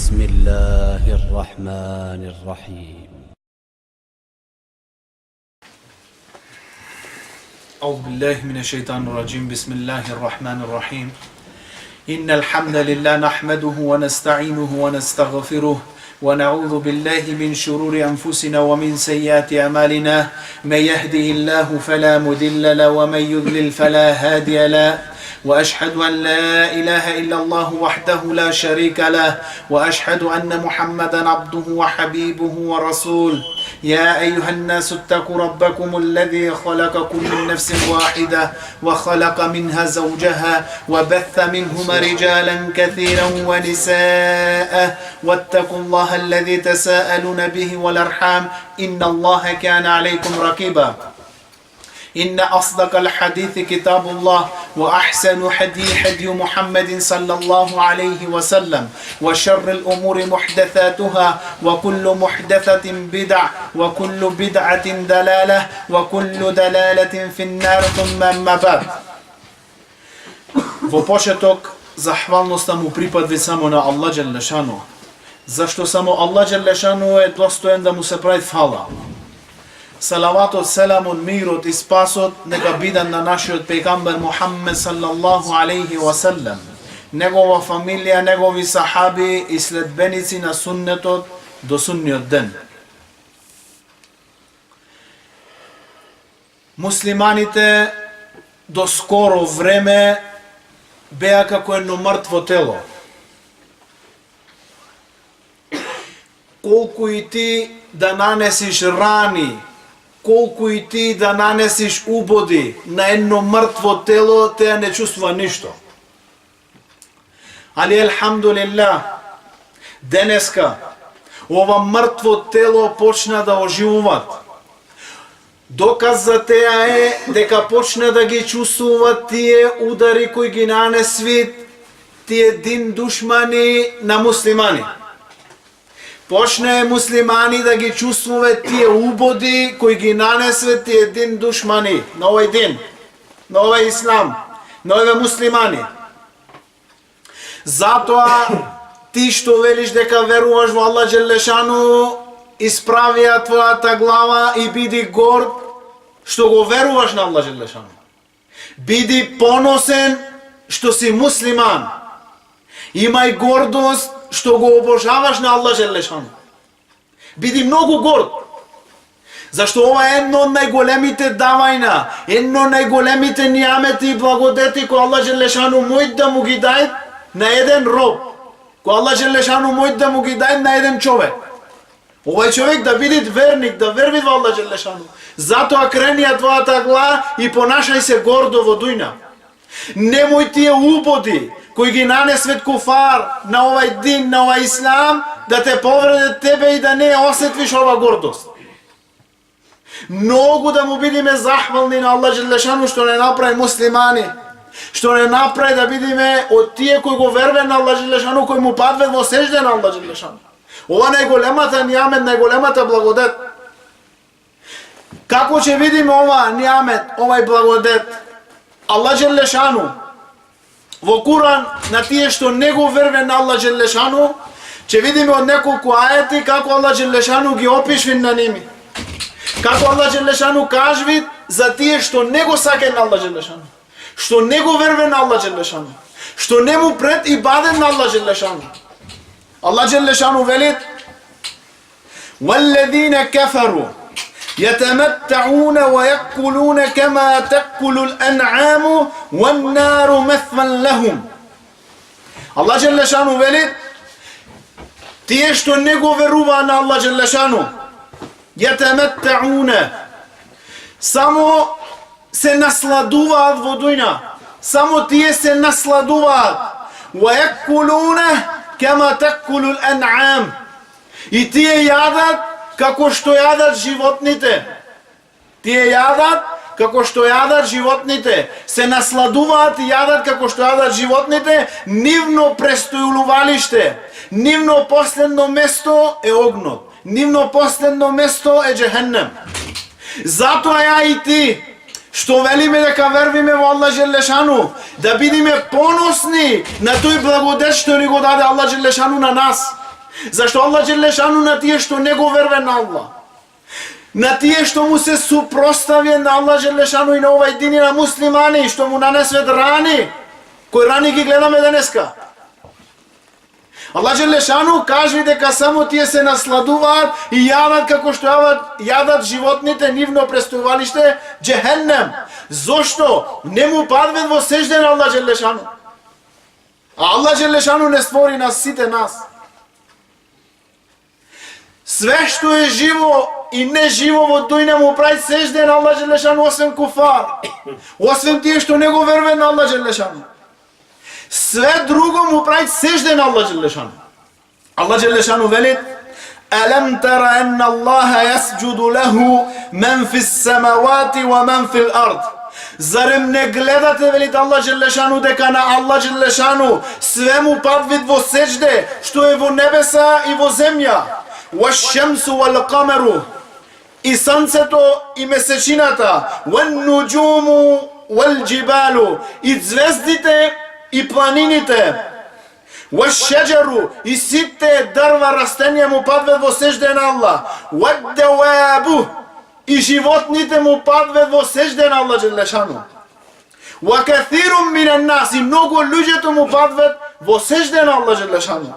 بسم الله الرحمن الرحيم. أعوذ بالله من الشيطان الرجيم. بسم الله الرحمن الرحيم. إن الحمد لله نحمده ونستعينه ونستغفره ونعوذ بالله من شرور أنفسنا ومن سيئات أعمالنا. من يهده الله فلا مضل له ومن يضلل فلا هادي له. وأشهد أن لا إله إلا الله وحده لا شريك له وأشهد أن محمدا عبده وحبيبه ورسوله. يا أيها الناس اتقوا ربكم الذي خلقكم من نفس واحدة وخلق منها زوجها وبث منهما رجالا كثيرا ونساء واتقوا الله الذي تساءلون به والأرحام إن الله كان عليكم رقيبا. إن أصدق الحديث كتاب الله وأحسن هدي محمد صلى الله عليه وسلم وشر الأمور محدثاتها وكل محدثة بدع وكل بدعة دلالة وكل دلالة في النار ثم أما بعد. Во почеток захвалноста му припадви само на Аллах Джелешану, зашто само Аллах Джелешану е достоен да му се прави фала. Салаватот, селамот, мирот и спасот нека бидат на нашиот пегамбер Мухаммед саллаллаху алейхи ва саллам, негова фамилија, негови сахаби и следбеници на суннетот до судниот ден. Муслиманите до скоро време беа како едно мртво тело. Колку и ти да нанесиш рани, колку и ти да нанесиш убоди на едно мртво тело, теа не чувствува ништо. Али елхамдулилlah, денеска ова мртво тело почна да оживуваат. Доказ за теа е дека почна да ги чувствуваат тие удари кои ги нанесви тие дин душмани на муслимани. Почне муслимани да ги чувствуват тие убоди кои ги нанесве тие дин душмани на овој дин, на овој ислам, на овој муслимани. Затоа ти што велиш дека веруваш во Аллах Джелешану, исправија твојата глава и биди горд што го веруваш на Аллах Джелешану. Биди поносен што си муслиман. Имај гордост што го обожаваш на Аллах Джелешану. Биди многу горд. Зашто ова е едно од најголемите давајна, едно од најголемите ниамети и благодети кои Аллах Джелешану мој да му ги дај на еден роб. Кои Аллах Джелешану мој да му ги дај на еден човек. Овој човек да биде верник, да верви во Аллах Джелешану. Затоа крени ја твојата глава и понашај се гордо во дујна. Немој тие убоди кои ги нанесвет куфар на овај дин, на овај ислам, да те повредат тебе и да не осетвиш ова гордост. Многу да му бидиме захвални на Аллах Джелешану што не направи муслимани, што не направи да бидиме од тие кои го верве на Аллах Джелешану, кои му падват во сежде на Аллах Джелешану. Ова најголемата ниамет, најголемата благодет. Како ќе видиме ова ниамет, овај благодет? Аллах Джелешану во Куран на тие што не го верве на Аллах Джелешану, ќе видиме од неколку ајети како Аллах Джелешану ги опишви на ними. Како Аллах Джелешану кажви за тие што не го саке на Аллах Джелешану, што не го верве на Аллах Джелешану, што не му пред ибадет на Аллах Джелешану. Аллах Джелешану вели: وَالَّذِينَ كَفَرُوا يتمتعون ويأكلون كما تأكل الأنعام والنار مثوى لهم. Аллах Джелешану вели: тие што не го верува на Аллах Джелешану, يتمتعون, само се насладуваат во дујна, само тие се насладуваат. ويأكلون كما تأكل الأنعام, и тие јадат како што јадат животните. Тие јадат како што јадат животните. Се насладуваат и јадат како што јадат животните. Нивно престојувалиште, нивно последно место е огнот. Нивно последно место е џехеннем. Затоа ја и ти што велиме дека вервиме во Аллах Джелешану, да бидиме поносни на тој благодет што ни го даде Аллах Джелешану на нас. Зашто Аллах Джелешану на тие што не го верве на Аллах, на тие што му се супростави на Аллах Джелешану и на овај дин и на муслимани, што му нанесвет рани, кои рани ги гледаме денеска. Аллах Джелешану кажи дека само тие се насладуваат и јадат како што јадат животните нивно престојувалиште Джехеннем. Зошто не му падвет во сежде на Аллах Джелешану? А Аллах Джелешану не створи нас сите нас. Све што е живо и не живо во дујна му прави сежде на Аллах Джелешану, освен куфар, освен тие што не го верве на Аллах Джелешану. Све друго му прави сежде на Аллах Джелешану. Аллах Джелешану вели: Алам тара анна Аллаха ясджуду лаху мен фис самавати ва мен фил ард. Зарем не гледате, велите Аллах Джелешану, дека на Аллах Джелешану све му падвит во сежде, што е во небеса и во земја. Ваш-шамсу вал-камеру, и сонцето и месечината, ван-нуджуму вал-джибалу, и звездите и планините, ваш-шаджару, и сите дрва растенија му падват во сежде на Аллах, вад-давабу, и животните му падват во сежде на Аллах Джелешану. Ва-каthирун минан нас, и многу луѓето му падват во сежде на Аллах Джелешану.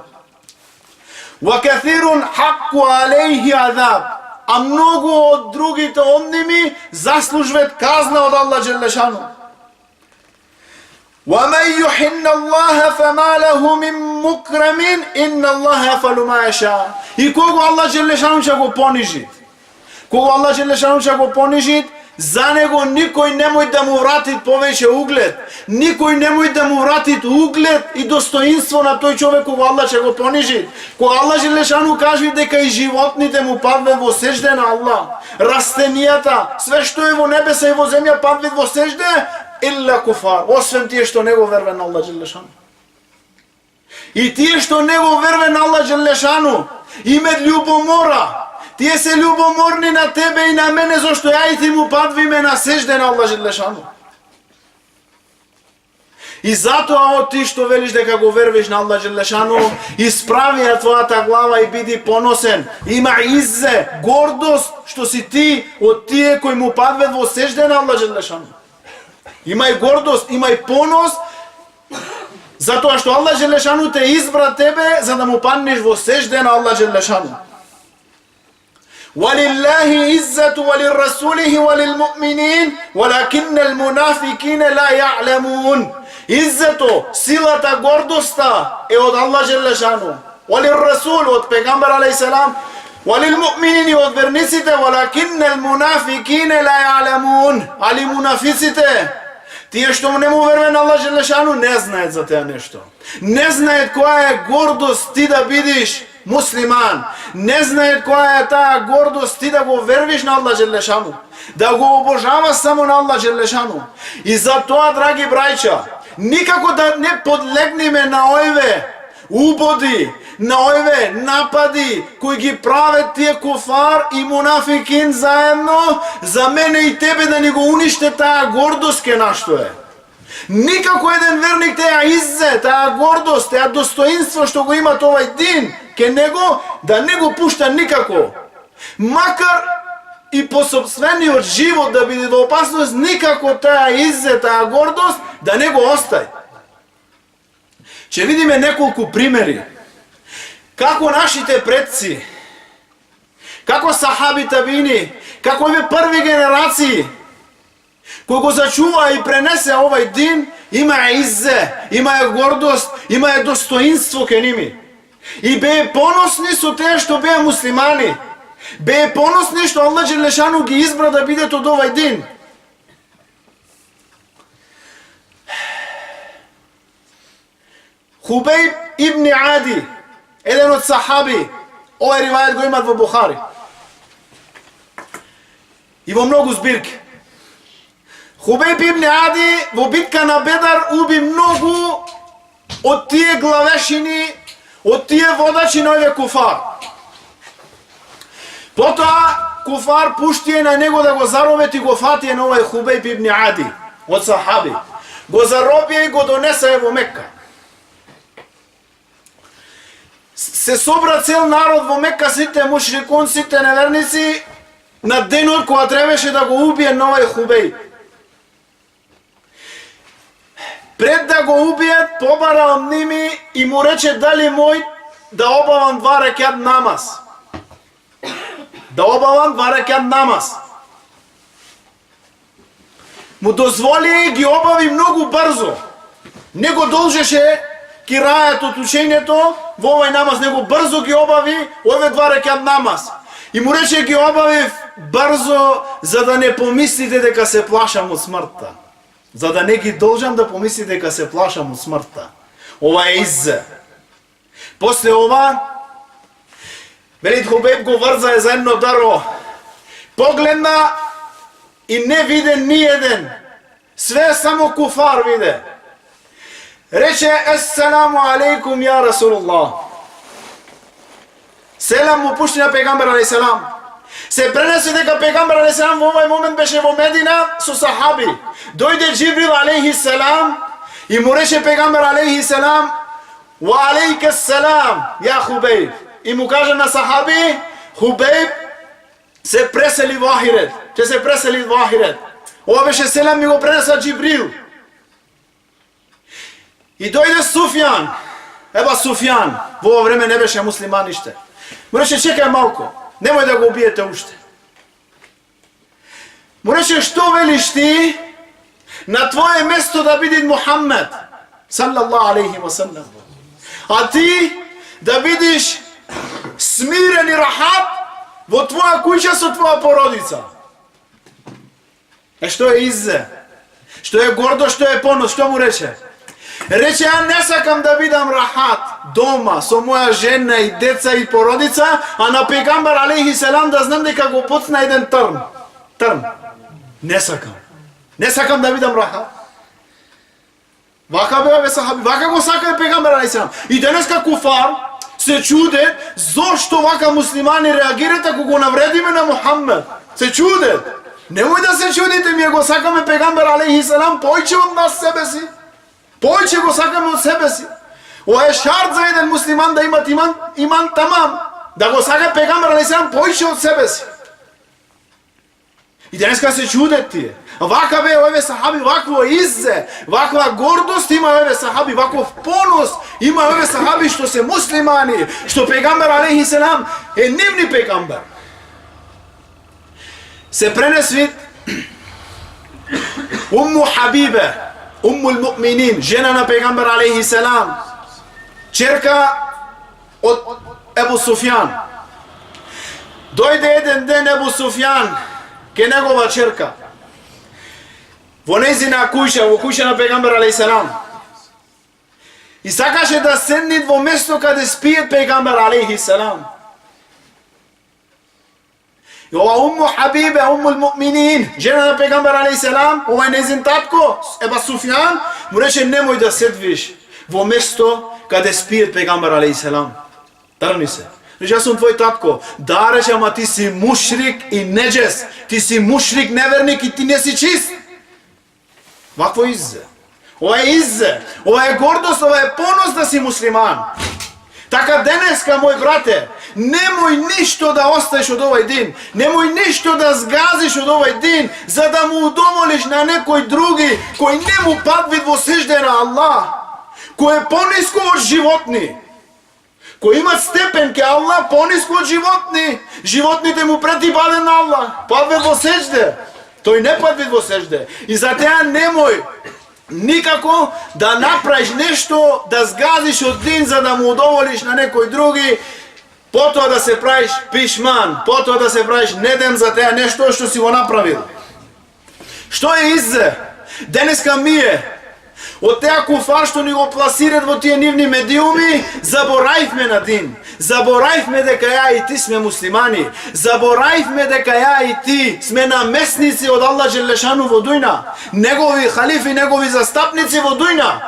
وَكَثِيرٌ حَقُّ عَلَيْهِ عَذَابٌ, а многу од другите онними заслужват казна од Аллах Джелешану. وَمَنْ يُحِنَّ اللَّهَ فَمَا لَهُ مِنْ مُكْرَمٍ إِنَّ اللَّهَ يَفْعَلُ مَا يَشَاءُ. И кого Аллах Джелешану ќе го понижи, кого Аллах Джелешану ќе го понижи, за него никој немој да му вратит повеќе углед, никој немој да му вратит углед и достоинство на тој човек кога Аллах ќе го понижи. Кога Аллах Джелешану каже дека и животните му падват во сежде на Аллах, растенијата, све што е во небеса и во земја падват во сежде, илла куфар, освен тие што не го верве на Аллах Джелешану. И тие што не го верве на Аллах Джелешану имат љубомора. Тие се љубоморни на тебе и на мене, зашто ја и ти му падвиме на сежде на Аллах Джелешану. И затоа од ти што велиш дека го вервиш на Аллах Джелешану, исправи ја твојата глава и биди поносен. Има иззе, гордост, што си ти од тие кои му падват во сежде на Аллах Джелешану. Имај гордост, имај понос, затоа што Аллах Джелешану те избра тебе за да му паднеш во сежде на Аллах Джелешану. وَلِلَّهِ عِزَّةُ وَلِلرَّسُولِهِ وَلِلْمُؤْمِنِينَ وَلَكِنَّ الْمُنَافِقِينَ لَا يَعْلَمُونَ. Иззето, силата, гордоста е од Аллах Джелешану. وَلِلرَّسُولِ, од пегамбар алейхиссалам, وَلِلْمُؤْمِنِينَ, од верниците, وَلَكِنَّ الْمُنَافِقِينَ لَا يَعْلَمُونَ. Али мунафиците, тие што не му верве на Аллах Джелешану, не знаат за теа нешто. Не знаат која е гордост ти да бидиш муслиман. Не знаат која е таа гордост ти да го вервиш на Аллах Джелешану, да го обожаваш само на Аллах Джелешану. И затоа, драги брајча, никако да не подлегнеме на овие убоди, на овие напади кои ги прават тие куфар и мунафикин заедно, за мене и тебе да ни го униште таа гордост ке нашто е. Никако еден верник теа иззе, таа гордост, теа достоинство што го има овај дин, ке него да не го пушта никако. Макар и по собствениот живот да биде во опасност, никако таа иззе, таа гордост да не го остај. Ќе видиме неколку примери како нашите предци, како сахаби табини, како овие први генерации кој го зачува и пренесе овај дин, има иззе, има гордост, има достоинство ке ними. И беа поносни со теа што беа муслимани. Беа поносни што Аллах Джелешану ги избра да бидат од овај дин. Хубейб ибн Ади, еден од сахаби, овај ривајат го имат во Бухари и во многу збирки. Хубейб ибн Ади во битка на Бедар уби многу од тие главешини, од тие водачи на овие куфар. Потоа куфар пуштие на него да го заробет и го фатие на овај Хубейб ибн Ади од сахаби. Го заробие и го донесе во Мекка. се собра цел народ во Мека, сите мушрикун, сите неверници, на денот кога требаше да го убие Новај Хубеј. Пред да го убият, побара од ними и му рече дали мој да обавам 2 рекат намаз. Да обавам 2 рекат намаз. Му дозволи и ги обави многу брзо. Не го должеше кирајат од учењето, во овој намаз него брзо ги обави овие 2 рекат намаз. И му рече ги обавив брзо, за да не помислите дека се плашам од смртта. За да не ги должам да помислите дека се плашам од смртта. Ова е иззе. После ова, Велид Хубейб го врза за едно дрво. Погледна и не виде ни еден. Све само куфар виде. Рече, ессаламу алейкум, ја Расулуллах. Селам му пушти на пегамбер алейхиссалам. Се пренесе дека пегамбер алейхиссалам во овој момент беше во Медина со сахаби. Дојде Джибрил алейхиссалам и му рече пегамбер алейхиссалам, ва алейкассалам, ја Хубейб. И му каже на сахаби, Хубейб се пресели во ахирет. Че се пресели во ахирет. Ова беше селам ми го пренеса Джибрил. И дојде Суфјан. Еба Суфјан. Во ова време не беше муслиман ниште. Му рече, чекај малко. Немој да го убиете уште. Му рече, што велиш ти на твое место да биде Мухаммед саллаллаху алейхи ва саллам. А ти да бидиш смирен и рахат во твоја куќа со твоја породица. Што е иззе? Што е гордо, што е понос? Што му рече? Рече, ја не сакам да бидам рахат дома со моја жена и деца и породица, а на пегамбер алейхиссалам да знам дека го поцна еден трн. Трн. Не сакам. Не сакам да бидам рахат. Вака бе сахаби, вака го сака пегамбер алейхиссалам. И денеска куфар се чуде зошто вака муслимани реагират ако го навредиме на Мухаммед. Се чуде. Немој да се чудите, ми го сакаме пегамбер алейхиссалам појче од нас себе си. Појче го сакаме од себе си. Ова е шарт за еден муслиман да имат иман тамам. Да го сака пегамбер алейхиссалам појче од себе си. И денеска се чудат тие. Вака бе овие сахаби, вакво иззе, ваква гордост има овие сахаби, ваков понос има овие сахаби што се муслимани, што пегамбер алейхиссалам е нивни пегамбер. Се пренеси Умму Хабибе, Уммул Муъминин, жена на пегамбер алейхиссалам, черка од Ебу Суфјан. Дојде еден ден Ебу Суфјан ке негова черка. Во нејзина куќа, во куќа на пегамбер алейхиссалам. И сакаше да седнит во место каде спиет пегамбер алейхиссалам. И ова Умму Хабибе, Уммул Муъминин, жена на пегамбер алейхиссалам, ова е нејзин татко, Еба Суфјан, му рече немој да седвиш во место каде спиет пегамбер алейхиссалам. Тргни се. Рече, јас сум твој татко. Да, рече, ама ти си мушрик и неџес. Ти си мушрик, неверник и ти не си чист. Вакво иззе. Ова е иззе. Ова е гордост, ова е понос да си муслиман. Така денеска, мој брате, немој ништо да оставиш од овој дин. Немој ништо да згазиш од овој дин, за да му удоволиш на некој други, кој не му падвид во сежде на Аллах, кој е пониско од животни, кој имат степен ке Аллах пониско од животни. Животните му прети паден на Аллах, падвид во сежде. Тој не падвид во сежде. И за теа немој никако да направиш нешто, да згазиш од дин за да му удоволиш на некој други, потоа да се правиш пишман, потоа да се правиш недем за теа нешто што си го направил. Што е иззе? Денеска мие од теа куфар што ни го пласират во тие нивни медиуми, забораивме на дин. Забораивме дека ја и ти сме муслимани. Забораивме дека ја и ти сме намесници од Аллах Джелешану во дујна. Негови халифи, негови застапници во дујна.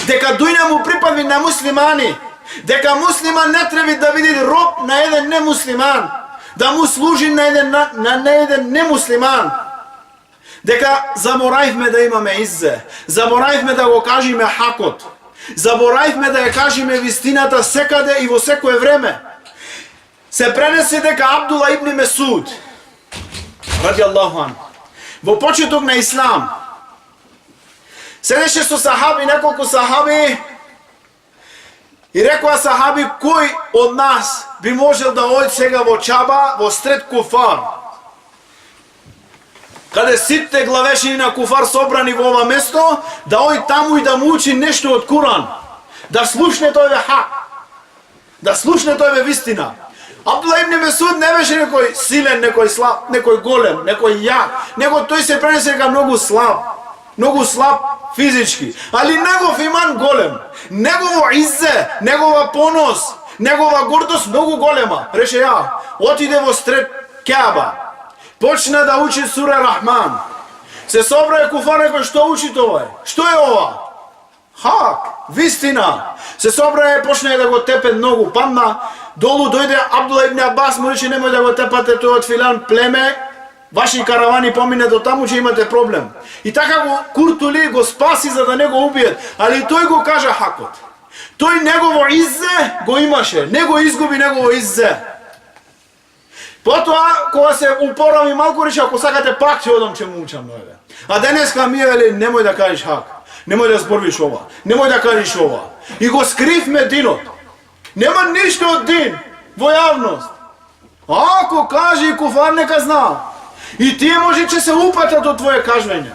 Дека дујна му припади на муслимани. Дека муслиман не треба да биде роб на еден немуслиман. Да му служи на еден немуслиман. Дека забораивме да имаме иззе. Забораивме да го кажеме хакот. Заборавме да ја кажеме вистината секаде и во секое време. Се пренесе дека Абдула ибн Месуд, ради Аллаху ан, во почеток на Ислам, седеше со сахаби, неколку сахаби, и рекоа сахаби, кој од нас би можел да оди сега во Чаба, во сред куфар, каде сите главешини на куфар собрани во ова место, да оди таму и да му учи нешто од Куран, да слушне тојве хак, да слушне тојве вистина. Абдула ибн Месуд не беше некој силен, некој слаб, некој голем, некој јак, него тој се пренесе дека многу слаб физички, али негов иман голем, негово иззе, негова понос, негова гордост многу голема. Реше ја, отиде во сред Кеаба, почна да учи сура Рахман, се собрае куфар, некој што учи тоа? Што е ова? Хак, вистина. Се собрае, почна да го тепе многу, падна, долу дојде Абдула ибн Абас, му рече немој да го тепате тој од филан племе, ваши каравани помине до таму, че имате проблем. И така го Куртули го спаси за да не го убиет, али тој го кажа хакот. Тој негово иззе го имаше, не го изгуби негово иззе. Потоа, кога се упорави малку, рече, ако сакате пак ќе одам, че му учам нове. А денеска ми вели, немој да кажеш хак, немој да зборвиш ова, немој да кажеш ова. И го скривме динот. Нема ништо од дин во јавност. Ако каже и куфар, нека зна. И тие може че се упатат од твое кажвање.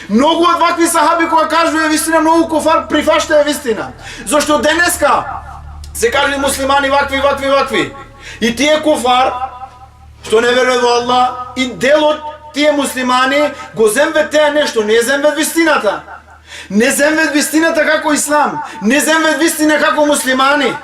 Многу од вакви сахаби кога кажуваат вистина, многу куфар прифаштаат вистина. Зошто денеска се кажи муслимани вакви. И тие куфар што не веруваат во Аллах, и дел од тие муслимани го земват теа нешто, не земват вистината. Не земват вистината како ислам, не земват вистина како муслимани.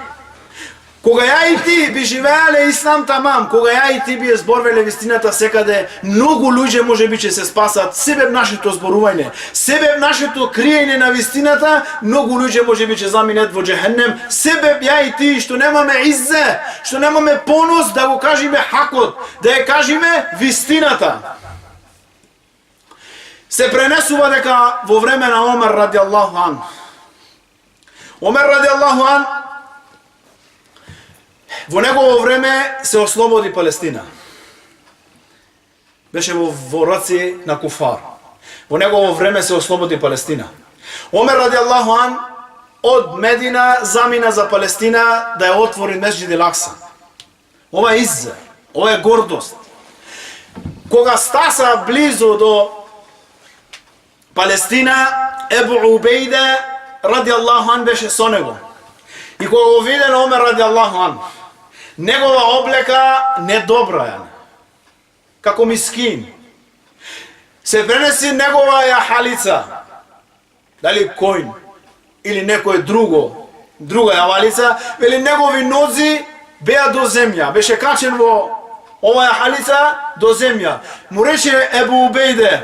Кога ја и ти би живеале ислам тамам, кога ја и ти би зборвеле вистината секаде, многу луѓе може би ќе се спасат. Себеб нашето зборување, себеб нашето криење на вистината, многу луѓе може би ќе заминат во џехеннем. Себеб ја и ти што немаме иззе, што немаме понос да го кажеме хакот, да ја кажеме вистината. Се пренесува дека во време на Омер ради Аллаху ан, Омер ради Аллаху ан, во негово време се ослободи Палестина. Беше во раци на куфар. Во негово време се ослободи Палестина. Омер ради Аллаху ан од Медина замина за Палестина да ја отвори Месџид ел-Акса. Ова е иззе, ова е гордост. Кога стаса близо до Палестина, Ебу Убейде ради Аллаху ан беше со него. И кога го виден Омер ради Аллаху ан, негова облека недобра е, како мискин. Се пренеси негова јахалица, дали којн или некој друга јавалица, вели негови нози беа до земја, беше качен во ова јахалица до земја. Му рече Ебу Убейде,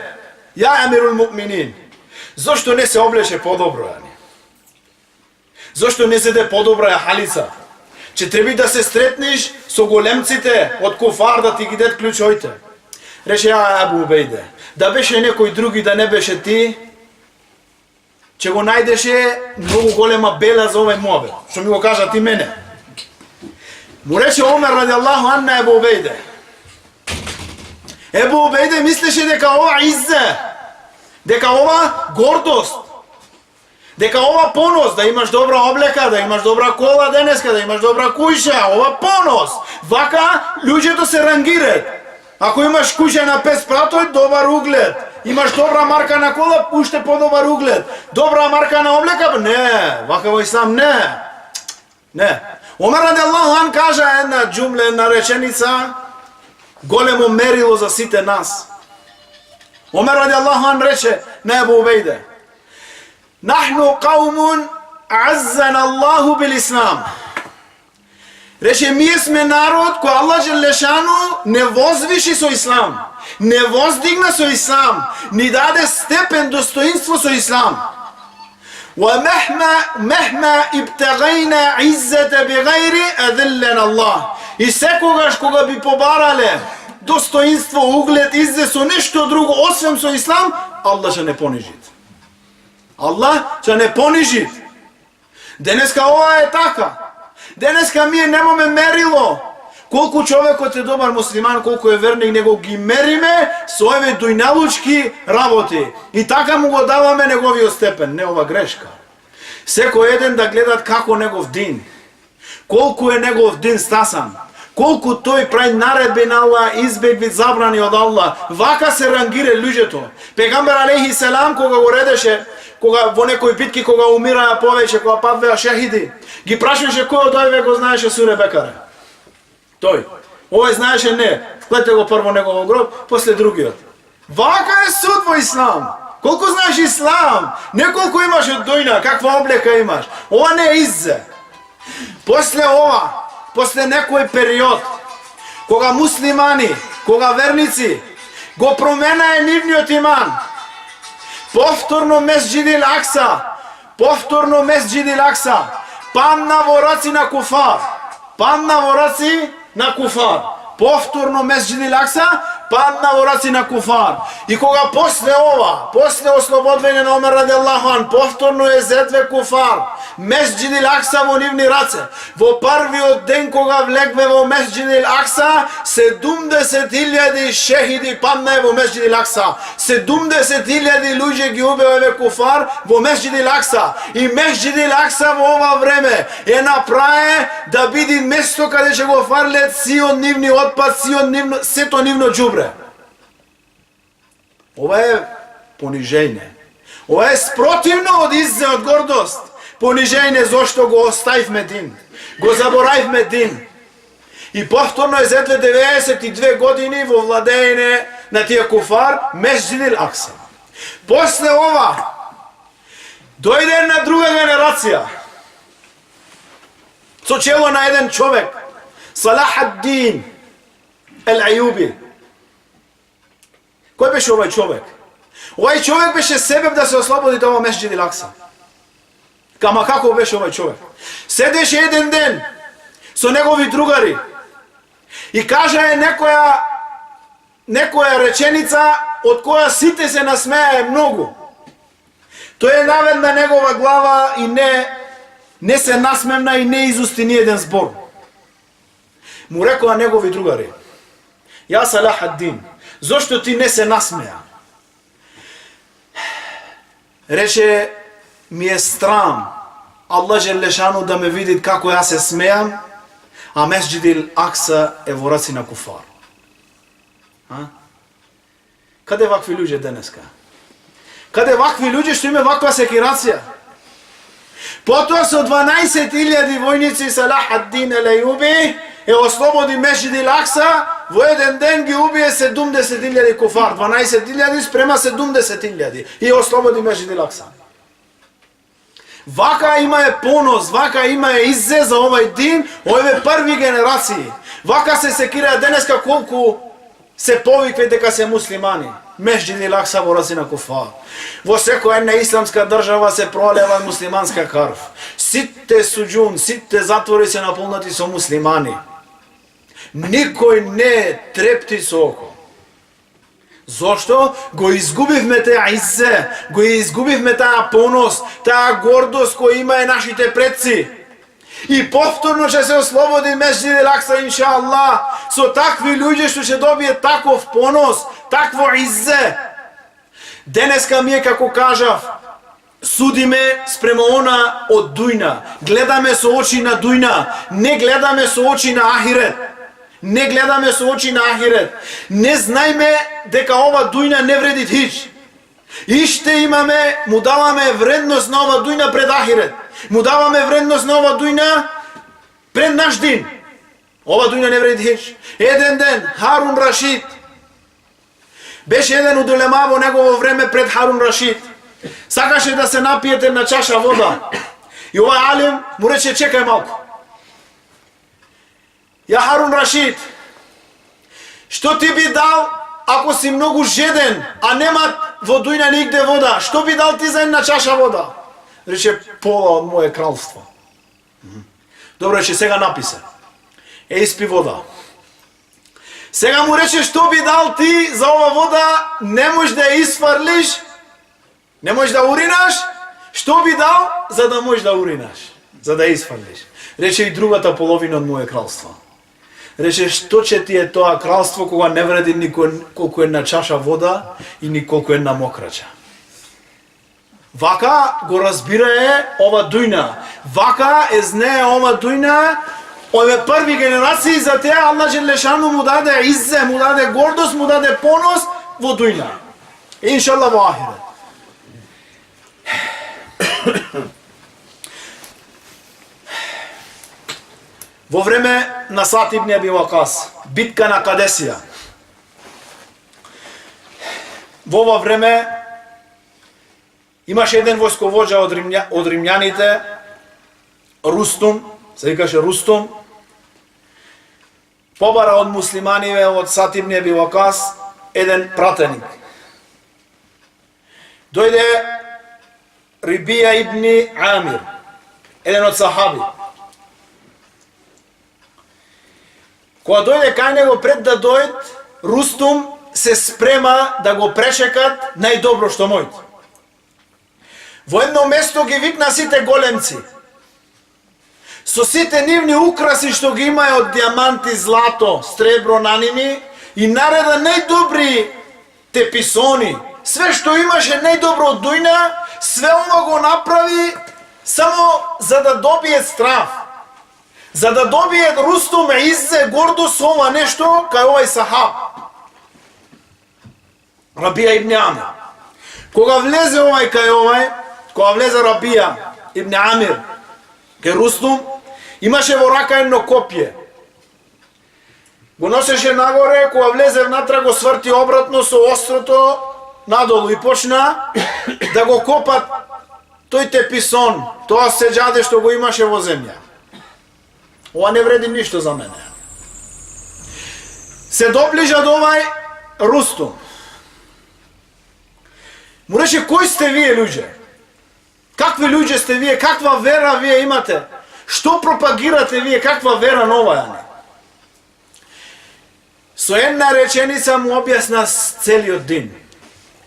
ја емирул муъминин, зошто не се облече подобро, зошто не седе подобра јахалица? Че треба да се сретнеш со големците од куфар да ти ги дадат клучоите. Рече ја Абу Убейде, да беше некој други, да не беше ти, че го најдеше многу голема бела за овој муабет. Што ми го кажа ти мене. Му рече Омер ради Аллаху ан на Абу Убейде. Абу Убейде мислеше дека ова иззе, дека ова гордост, дека ова понос, да имаш добра облека, да имаш добра кола денеска, да имаш добра куќа, ова понос. Вака луѓето се рангираат. Ако имаш куќа на 5 спратој, добар углед. Имаш добра марка на кола, уште подобар углед. Добра марка на облека, не, вака во ислам не. Не. Омер ради Аллаху ан кажа една џумле, една реченица, големо мерило за сите нас. Омер ради Аллаху ан рече на Абу Убейде: Нахну каумун аззана Аллаху бил ислам. Рече, ние сме народ кој Аллах Желешану не возвиши со ислам, не воздигна со ислам, ни даде степен достоинство со ислам. وَمَهْمَا ابْتَغَيْنَا عِزَّةَ بِغَيْرِ أَذِلَّنَ اللَّهُ. И секогаш кога би побарале достоинство, углед, иззе со нешто друго освен со ислам, Аллах ќе не понижит. Аллах ќе не понижит. Денеска ова е така. Денеска ние немаме мерило. Колку човекот е добар муслиман, колку е верник, него ги мериме со овие дујналучки работи. И така му го даваме неговиот степен, не ова грешка. Секој еден да гледат како негов дин. Колку е негов дин стасан. Колку тој прави наредби на Аллах, избегви забрани од Аллах. Вака се рангира луѓето. Пегамбер алейхи селам кога го редеше, кога во некои битки кога умираа повеќе, кога патвеа шехиди, ги прашуваше кој од овие го знаеше суре Бекара. Тој. Овој знаеше не. Вклете го прво негово гроб, после другиот. Вака е суд во ислам. Колку знаеш ислам? Не колку имаш од дујна, каква облека имаш. Ова не е иззе. После ова, после некој период, кога муслимани, кога верници, го променае нивниот иман, повторно Месџидил Акса, падна во раци на куфар, повторно Месџидил Акса, падна во раци на куфар. И кога после ова, после ослободвање на Омер радијаллаху ан, повторно е зетве куфар, Месџидил Акса во нивни раце. Во првиот ден кога влегве во Месџидил Акса, 70.000 шехиди паднаа во Месџидил Акса. 70.000 луѓе ги убиваа куфар во Месџидил Акса. И Месџидил Акса во ова време е направе да биде место каде ќе го фарлет сиот нивни отпад, сето нивно џубре. Ова е понижење. Ова е спротивно од иззе, од гордост. Понижење зошто го оставивме дин. Го заборавивме дин. И повторно е зетле 92 години во владење на тие куфар Месџидил Акса. После ова дојде една друга генерација. Со чело на еден човек, Салах ад-Дин Ал-Ајуби. Кој беше овај човек? Овај човек беше себеб да се ослободи тоа Месџидил Акса. Кама како беше овај човек? Седеше еден ден со негови другари и кажа некоја реченица од која сите се насмеае многу. Тој е навед на негова глава и не се насмевна и не изусти ни еден збор. Му рекоа негови другари: Ја Салах ад-Дин, зошто ти не се насмеа? Рече: ми е страм Аллах Желешану да ме види како јас се смеам, а Месџидил Акса е во раци на куфар. Каде вакви луѓе денеска? Каде вакви луѓе што има ваква секирација? Потоа со 12.000 војници Салах ад-Дин Ал-Ајуби е ослободи Месџидил Акса, во еден ден ги убие 70.000 куфар, 12.000 спрема 70.000 и ослободи Месџидил Акса. Вака има е понос, вака има е иззе за овај дин, овие први генерации. Вака се секираат денеска колку се повикве дека се муслимани. Месџидил Акса во раци на куфар. Во секоја една исламска држава се пролева муслиманска крв. Сите суџун, сите затвори се наполнати со муслимани. Никој не трепти со око. Зошто? Го изгубивме теа иззе, го изгубивме таа понос, таа гордост која имае нашите предци. И повторно ќе се ослободи Месџидил Акса, инша Аллах, со такви луѓе што ќе добие таков понос, такво иззе. Денеска ние, како кажав, судиме спрема она од дујна. Гледаме со очи на дујна, не гледаме со очи на ахирет. Не гледаме со очи на ахирет. Не знаеме дека ова дујна не вреди хич. Иште имаме, му даваме вредност на ова дујна пред ахирет. Му даваме вредност на ова дујна пред наш дин. Ова дујна не вреди хич. Еден ден Харун Рашид беше еден од улема во негово време пред Харун Рашид. Сакаше да се напиете на чаша вода. И овај алим му рече: чекај малку. Ја Харун Рашид, што ти би дал ако си многу жеден, а нема во дујна нигде вода? Што би дал ти за една чаша вода? Рече: пола од моје кралство. Добро, рече, сега написе. Испи вода. Сега му рече: што би дал ти за ова вода? Не можеш да ја isфарлиш, не можеш да уринаш. Што би дал за да можеш да уринаш? за да изфрлиш. Рече и другата половина од моје кралство. Рече, што ќе ти е тоа кралство кога не вреди ни колку една чаша вода и ни колку една мокрача. Вака го разбирае ова дујна. Вака знае ова дујна. Ове први генерации, за теа Аллах Желешану му даде иззе, му даде гордост, му даде понос во дујна. Иншаллах во ахирет. Во време на Саад ибн Аби Вакас, битка на Кадесија. Во ова време имаше еден војсковоđа од римјаните, Рустум, се викаше Рустум, побара од муслиманиве, од Саад ибн Аби Вакас, еден пратеник. Дојде Рибија ибн Амир, еден од сахаби. Кога дојде кај него, пред да дојд, Рустум се спрема да го прешекат најдобро што мојт. Во едно место ги викна сите големци. Со сите нивни украси што ги имаја од диаманти, злато, сребро на ними и нареда најдобри теписони. Све што имаше најдобро од дујна, све ова го направи само за да добие страф. За да добие Рустум иззе гордост ова нешто кај овај сахаб. Рабија ибн Амир. Кога влезе овај кај овај, кога влезе Рабија ибн Амир кај Рустум, имаше во рака едно копје. Го носеше нагоре, кога влезе внатре го сврти обратно со острото надолу и почна да го копат тој теписон, тоа сеџаде што го имаше во земја. Ова не вреди ништо за мене. Се доближа до овај Рустум. Му рече, кои сте вие луѓе? Какви луѓе сте вие? Каква вера вие имате? Што пропагирате вие? Каква вера нова е? Со една реченица му објасна целиот дин.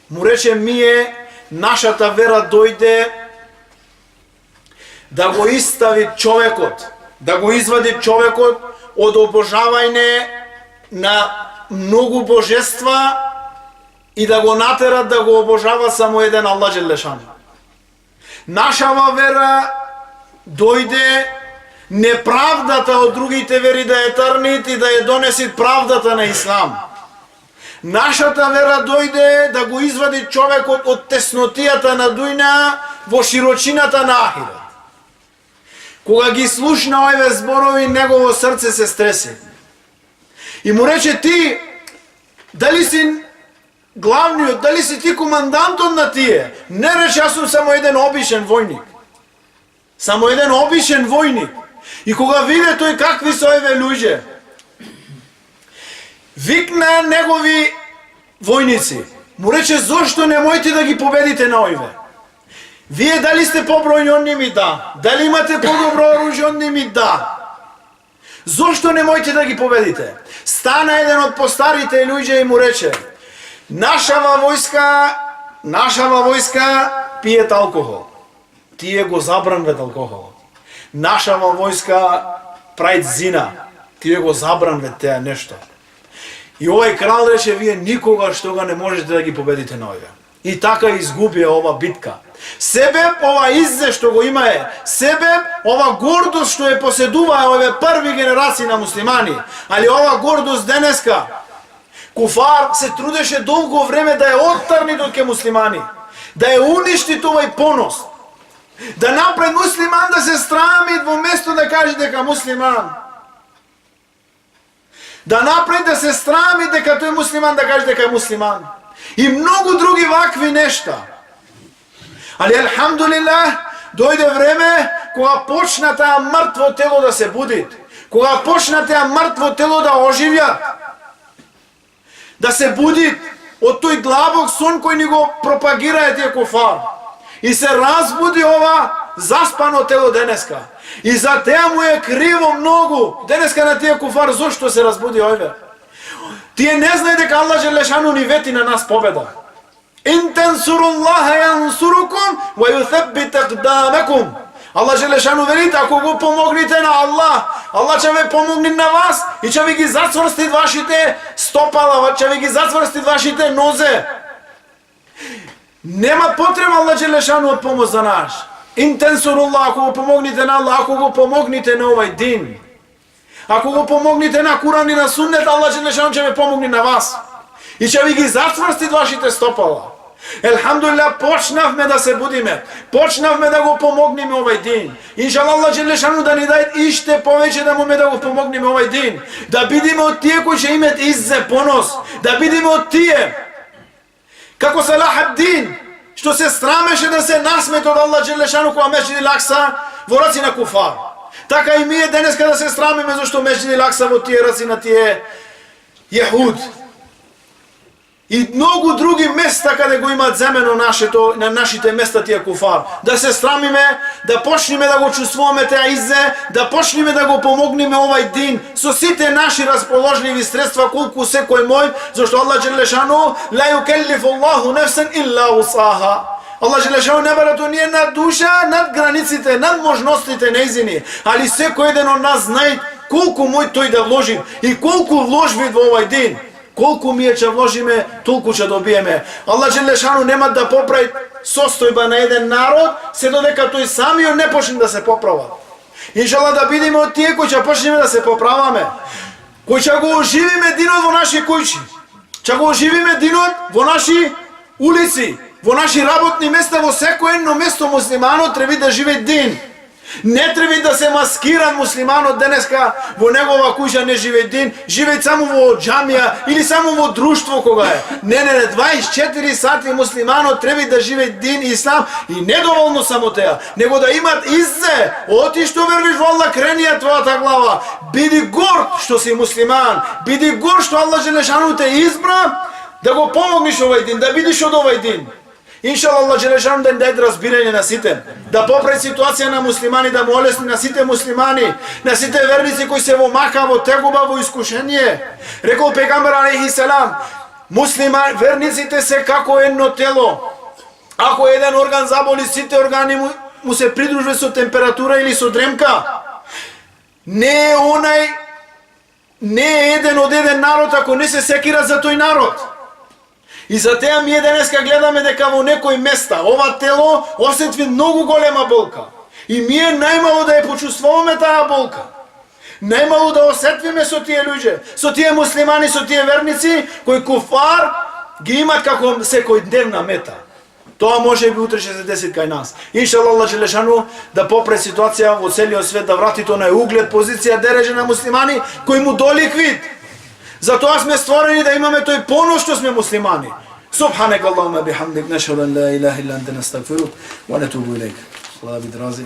Му рече, нашата вера дојде да го истави човекот, да го извади човекот од обожавање на многу божества и да го натерат да го обожава само еден Аллах Желешан. Нашава вера дојде неправдата од другите вери да ја трнит и да ја донеси правдата на Ислам. Нашата вера дојде да го извади човекот од теснотијата на дујна во широчината на ахирет. Кога ги слушна овие зборови, негово срце се стреси. И му рече, ти, дали си главниот, дали си ти командантот на тие? Не рече, јас сум само еден обичен војник. Само еден обичен војник. И кога виде тој какви се овие луѓе, викна негови војници. Му рече, зошто не можете да ги победите на овие? Вие дали сте побројни од ними? Да. Дали имате подобро оружје од ними? Да. Зошто не можете да ги победите? Стана еден од постарите луѓе и му рече, нашава војска пиет алкохол. Тие го забранват алкохолот. Нашава војска прави зина. Тие го забранват теа нешто. И овој крал рече, вие никогаш тога не можете да ги победите на овие. И така изгуби ова битка. Себеб ова иззе што го имае, себеб ова гордост што е поседуваа овие први генерации на муслимани, али ова гордост денеска, куфар се трудеше долго време да ја оттарни до ке муслимани, да ја уништи овој понос, да напред муслиман да се срами во место да каже дека муслиман, да напред да се срами дека тој муслиман да каже дека е муслиман. И многу други вакви нешта. Али, алхамдулилlah, дојде време кога почна таа мртво тело да се буди, кога почна таа мртво тело да оживјат, да се буди од тој длабок сон кој ни го пропагирае тие куфар. И се разбуди ова заспано тело денеска. И за теа му е криво многу денеска на тие куфар, зошто се разбуди овие. Тие не знае дека Аллах Желешану ни вети на нас победа. Ин тансуруллаха јансурукум ва јутhabбит акдамакум. Allah Želešanu velite, ako го помогнете на Allah, Allah će ви помогне на вас и će ви ги зацврстит вашите стопала, će ви ги зацврстит вашите нозе. Нема потреба Allah Želešanu от помощ за нас. Интенсурулlah, ако го помогнете на Allah, ако го помогнете на ovaj din, ako го помогнете на Куран и на Суннет, Allah Želešanu će ви помогне на вас. И će vi ги зацврстит вашите стопала. Елхамдулилlah, почнавме да се будиме, почнавме да го помогнеме овај дин. Иншалла, Allah Želešanu да ни даде иште повеќе да моме да го помогнеме овај дин. Да бидиме од тие кои ќе имат иззе, понос, да бидиме од тие како Салах ад-Дин, што се срамеше да се насмете од Allah Želešanu кога Месџид Ал-Акса во раци на куфар. Така и ние денеска да се срамиме зашто Месџид Ал-Акса во тие раци на тие јехуд. И многу други места каде го имаат земено на нашите места тие куфар. Да се срамиме, да почнеме да го чувствуваме теа иззе, да почнеме да го помогнеме овај дин со сите наши расположливи средства колку секој мој, зашто Allah Želešanu ла юкеллифу Аллаху нефсен илла усаха. Allah Želešanu не бара тоа ние над душа, над границите, над можностите нејзини, али секој еден од нас знае колку мој тој да вложи и колку вложби во овај дин. Колку ми ќе вложиме, толку ќе добиеме. Allah Želešanu нема да поправи состојба на еден народ, се додека тој самиот не почне да се поправа. Иншалла да бидеме од тие кои ќе почнеме да се поправаме. Кои ќе го оживиме динот во наши куќи. Ќе го оживиме динот во наши улици, во наши работни места, во секој едно место муслиманот треба да живее дин. Не треба да се маскира муслиманот денеска во негова куќа не живее дин, живее само во џамија или само во друштво кога е. Не, 24 сати муслиманот треба да живее дин и ислам и недоволно само теа, него да имат иззе. Оти што вервиш во Аллах, крени ја твојата глава. Биди горд што си муслиман, биди горд што Allah Želešanu те избра да го помогнеш овај дин, да бидиш од овај дин. Иншалла, Allah Želešanu да даде разбирање на сите, да поправи ситуација на муслимани, да му олесни на сите муслимани, на сите верници кои се во мака, во тегуба, во искушение. Рекол пегамбер алейхи селам, муслимани, верниците се како едно тело. Ако еден орган заболи, сите органи му се придружува со температура или со дремка. Не е еден од еден народ ако не се секира за тој народ. И за теа ние денеска гледаме дека во некои места ова тело осетви многу голема болка. И ние најмало да ја почувствуваме таа болка. Најмало да осетвиме со тие луѓе, со тие муслимани, со тие верници кои куфар ги имат како секојдневна мета. Тоа може би утре ќе се деси кај нас. Иншалла, Allah Želešanu да поправи ситуација во целиот свет, да врати тоа на углед, позиција, дереже на муслимани кои му доликвид. Затоа сме створени да имаме тој понос што сме муслимани. Субханак Аллахума бихамдик, нашхаду ан ла илаха илля анта, настагфирук ва натубу илейк. Аллах биде рази.